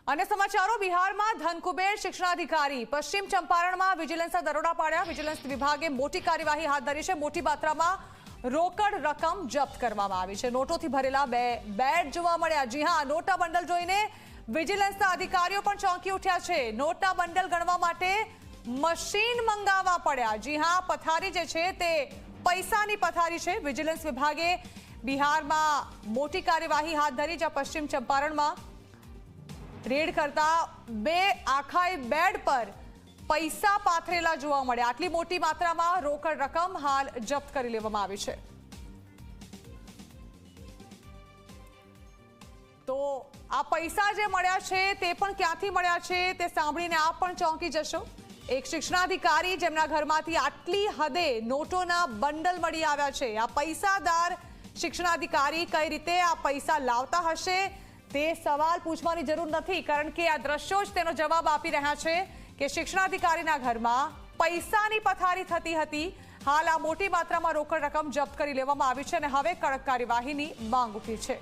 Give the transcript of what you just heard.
અને સમાચારો બિહારમાં ધનકુબેર શિક્ષણાધિકારી પશ્ચિમ ચંપારણમાં વિજિલન્સના દરોડા પાડ્યા। વિજિલન્સ વિભાગે મોટી કાર્યવાહી હાથ ધરી છે। મોટી માત્રામાં રોકડ રકમ જપ્ત કરવામાં આવી છે। નોટોથી ભરેલા બે બેડ જોવા મળ્યા। જી હા, નોટા બંડલ જોઈને વિજિલન્સના અધિકારીઓ પણ ચોંકી ઉઠ્યા છે। નોટા બંડલ ગણવા માટે મશીન મંગાવવા પડ્યા। જી હા, પથારી જે છે તે પૈસાની પથારી છે। વિજિલન્સ વિભાગે બિહારમાં મોટી કાર્યવાહી હાથ ધરી, જ્યાં પશ્ચિમ ચંપારણમાં રેડ કરતા બે આખાઈ બેડ પર પૈસા પાથરેલા જોવા મળ્યા। આટલી મોટી માત્રામાં રોકડ રકમ હાલ જપ્ત કરી લેવામાં આવી છે। તો આ પૈસા જે મળ્યા છે તે પણ ક્યાંથી મળ્યા છે તે સાંભળીને આપ પણ ચોંકી જશો। એક શિક્ષણાધિકારી જેમના ઘરમાંથી આટલી હદે નોટોના બંડલ મળી આવ્યા છે। આ પૈસાદાર શિક્ષણાધિકારી કઈ રીતે આ પૈસા લાવતા હશે તે સવાલ પૂછવાની જરૂર નથી, કારણ કે આ દ્રશ્યો જ તેનો જવાબ આપી રહ્યા છે કે શિક્ષણાધિકારીના ઘરમાં પૈસાની પથારી થતી હતી। હાલ આ મોટી માત્રામાં રોકડ રકમ જપ્ત કરી લેવામાં આવી છે અને હવે કડક કાર્યવાહીની માંગ ઉઠી છે।